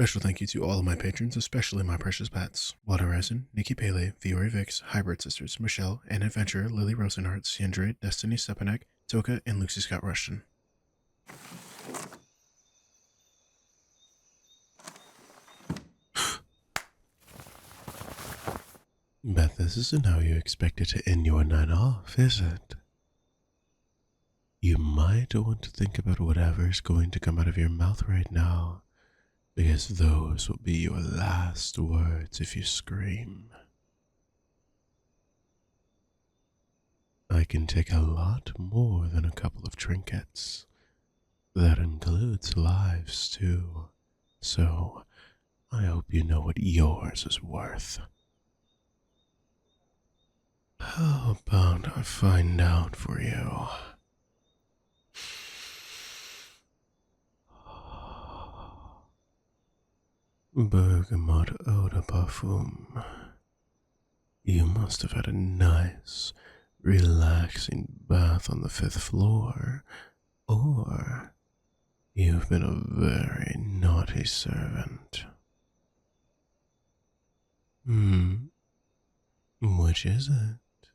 Special thank you to all of my patrons, especially my precious pets. Water Resin, Nikki Pele, Viore Vix, Hybrid Sisters, Michelle, Ann Adventure, Lily Rosenhart, Sandra, Destiny Stepanek, Toka, and Lucy Scott Rushton. Beth, this isn't how you expected to end your night off, is it? You might want to think about whatever's going to come out of your mouth right now, because those will be your last words if you scream. I can take a lot more than a couple of trinkets. That includes lives, too. So, I hope you know what yours is worth. How about I find out for you? Bergamot eau de parfum. You must have had a nice, relaxing bath on the 5th floor, or you've been a very naughty servant. Which is it?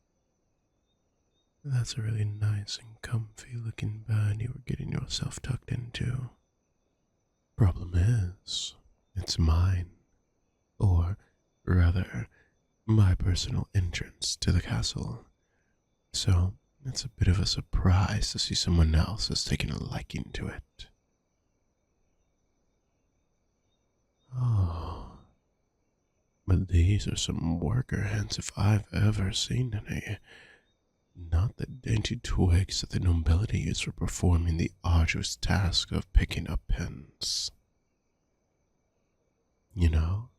That's a really nice and comfy looking bed you were getting yourself tucked into. Problem is, it's mine. Or, rather, my personal entrance to the castle. So, it's a bit of a surprise to see someone else has taken a liking to it. Oh, but these are some worker hands if I've ever seen any. Not the dainty twigs that the nobility use for performing the arduous task of picking up pins. You know,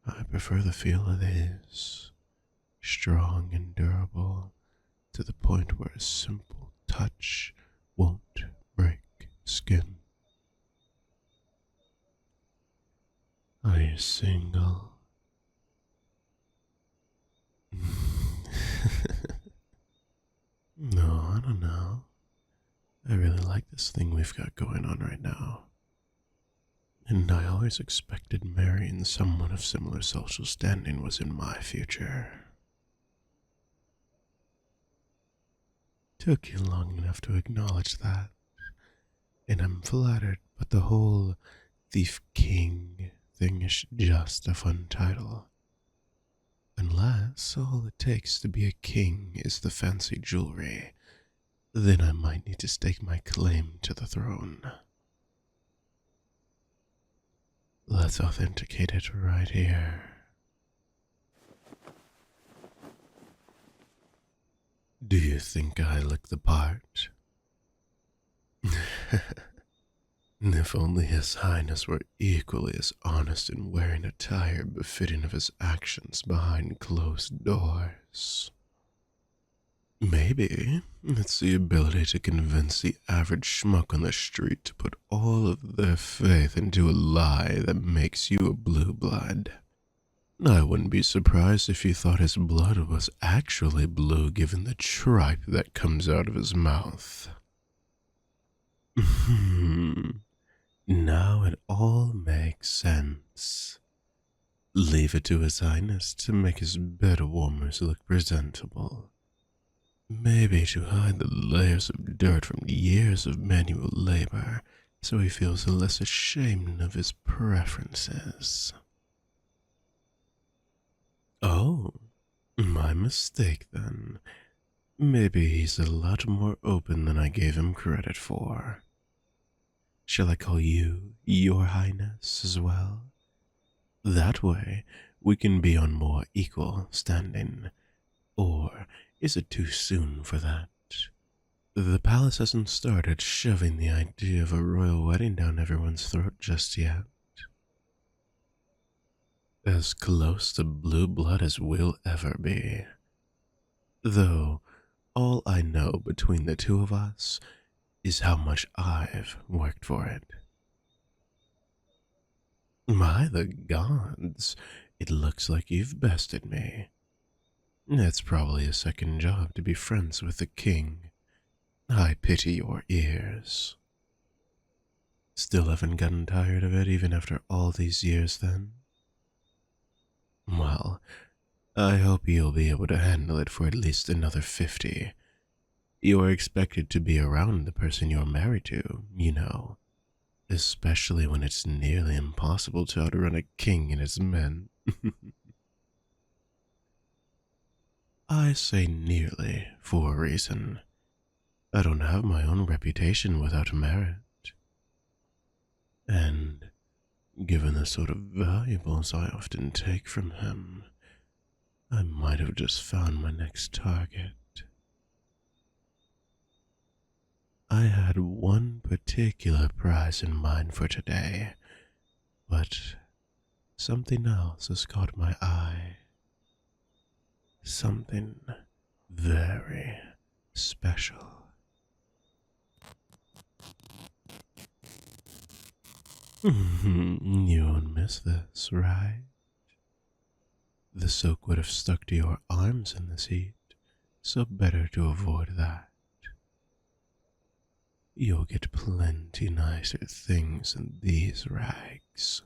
I prefer the feel of these, strong and durable, to the point where a simple touch won't break skin. Are you single? No, I don't know. I really like this thing we've got going on right now. And I always expected marrying someone of similar social standing was in my future. Took you long enough to acknowledge that, and I'm flattered, but the whole Thief King thing is just a fun title. Unless all it takes to be a king is the fancy jewelry, then I might need to stake my claim to the throne. Let's authenticate it right here. Do you think I look the part? If only His Highness were equally as honest in wearing attire befitting of his actions behind closed doors. Maybe it's the ability to convince the average schmuck on the street to put all of their faith into a lie that makes you a blue blood. I wouldn't be surprised if you thought his blood was actually blue given the tripe that comes out of his mouth. Now it all makes sense. Leave it to His Highness to make his bed warmers look presentable. Maybe to hide the layers of dirt from years of manual labor, so he feels less ashamed of his preferences. Oh, my mistake then. Maybe he's a lot more open than I gave him credit for. Shall I call you Your Highness as well? That way, we can be on more equal standing. Or is it too soon for that? The palace hasn't started shoving the idea of a royal wedding down everyone's throat just yet. As close to blue blood as we'll ever be. Though, all I know between the two of us is how much I've worked for it. By the gods, it looks like you've bested me. It's probably a second job to be friends with the king. I pity your ears. Still haven't gotten tired of it even after all these years then? Well, I hope you'll be able to handle it for at least another 50. You are expected to be around the person you're married to, you know, especially when it's nearly impossible to outrun a king and his men. I say nearly for a reason. I don't have my own reputation without merit. And given the sort of valuables I often take from him, I might have just found my next target. I had one particular prize in mind for today, but something else has caught my eye. Something very special. You won't miss this, right? The soak would have stuck to your arms in this heat, so better to avoid that. You'll get plenty nicer things than these rags.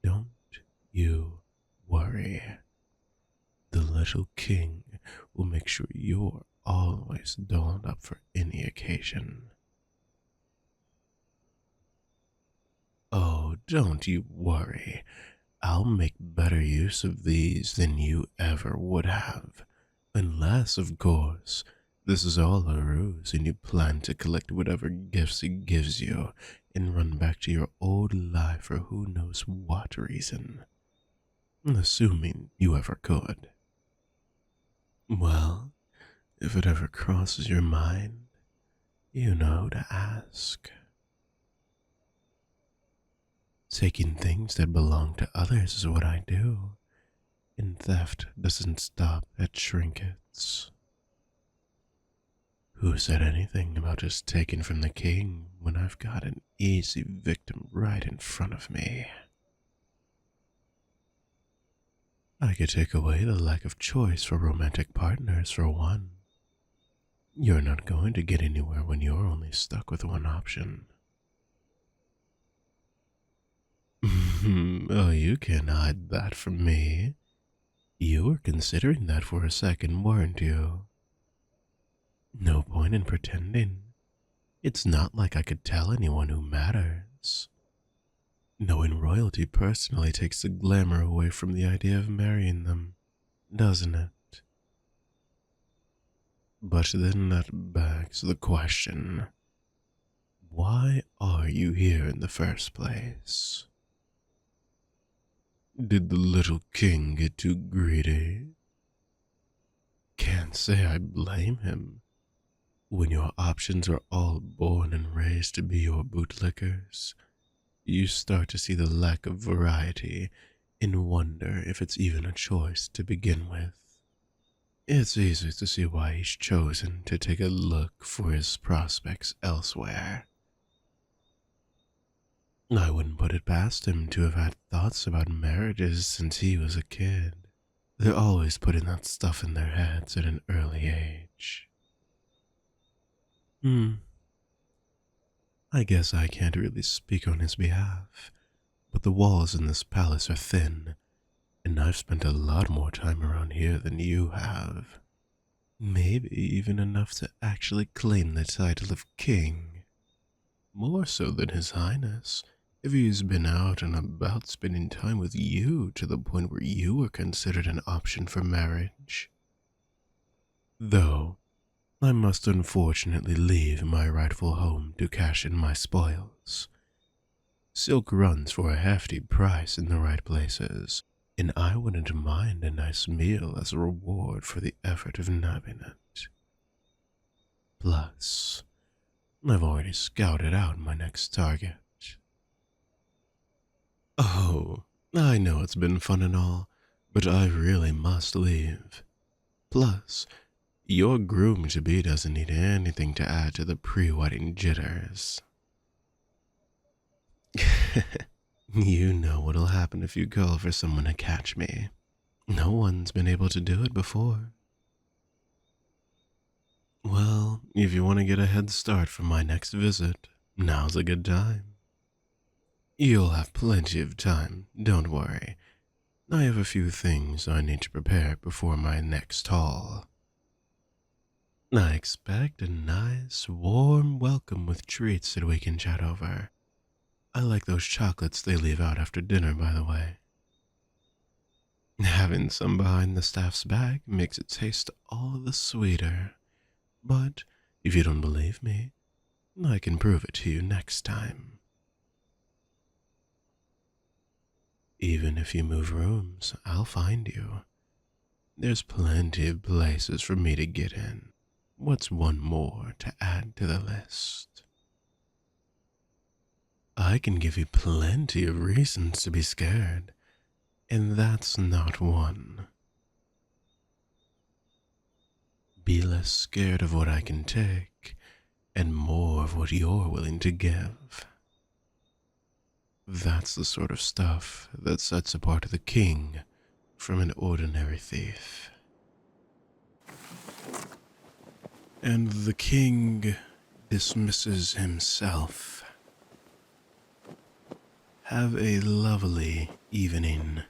Don't you worry. The little king will make sure you're always dolled up for any occasion. Oh, don't you worry. I'll make better use of these than you ever would have. Unless, of course, this is all a ruse and you plan to collect whatever gifts it gives you and run back to your old life for who knows what reason. Assuming you ever could. Well, if it ever crosses your mind, you know who to ask. Taking things that belong to others is what I do, and theft doesn't stop at trinkets. Who said anything about just taking from the king when I've got an easy victim right in front of me? I could take away the lack of choice for romantic partners for one. You're not going to get anywhere when you're only stuck with one option. Oh, you can't hide that from me. You were considering that for a second, weren't you? No point in pretending. It's not like I could tell anyone who matters. Knowing royalty personally takes the glamour away from the idea of marrying them, doesn't it? But then that begs the question, why are you here in the first place? Did the little king get too greedy? Can't say I blame him. When your options are all born and raised to be your bootlickers, you start to see the lack of variety and wonder if it's even a choice to begin with. It's easy to see why he's chosen to take a look for his prospects elsewhere. I wouldn't put it past him to have had thoughts about marriages since he was a kid. They're always putting that stuff in their heads at an early age. I guess I can't really speak on his behalf, but the walls in this palace are thin, and I've spent a lot more time around here than you have. Maybe even enough to actually claim the title of king. More so than His Highness, if he's been out and about spending time with you to the point where you were considered an option for marriage. Though, I must unfortunately leave my rightful home to cash in my spoils. Silk runs for a hefty price in the right places, and I wouldn't mind a nice meal as a reward for the effort of nabbing it. Plus, I've already scouted out my next target. Oh, I know it's been fun and all, but I really must leave. Plus, your groom-to-be doesn't need anything to add to the pre-wedding jitters. You know what'll happen if you call for someone to catch me. No one's been able to do it before. Well, if you want to get a head start for my next visit, now's a good time. You'll have plenty of time, don't worry. I have a few things I need to prepare before my next haul. I expect a nice, warm welcome with treats that we can chat over. I like those chocolates they leave out after dinner, by the way. Having some behind the staff's back makes it taste all the sweeter. But if you don't believe me, I can prove it to you next time. Even if you move rooms, I'll find you. There's plenty of places for me to get in. What's one more to add to the list? I can give you plenty of reasons to be scared, and that's not one. Be less scared of what I can take, and more of what you're willing to give. That's the sort of stuff that sets apart the king from an ordinary thief. And the king dismisses himself. Have a lovely evening.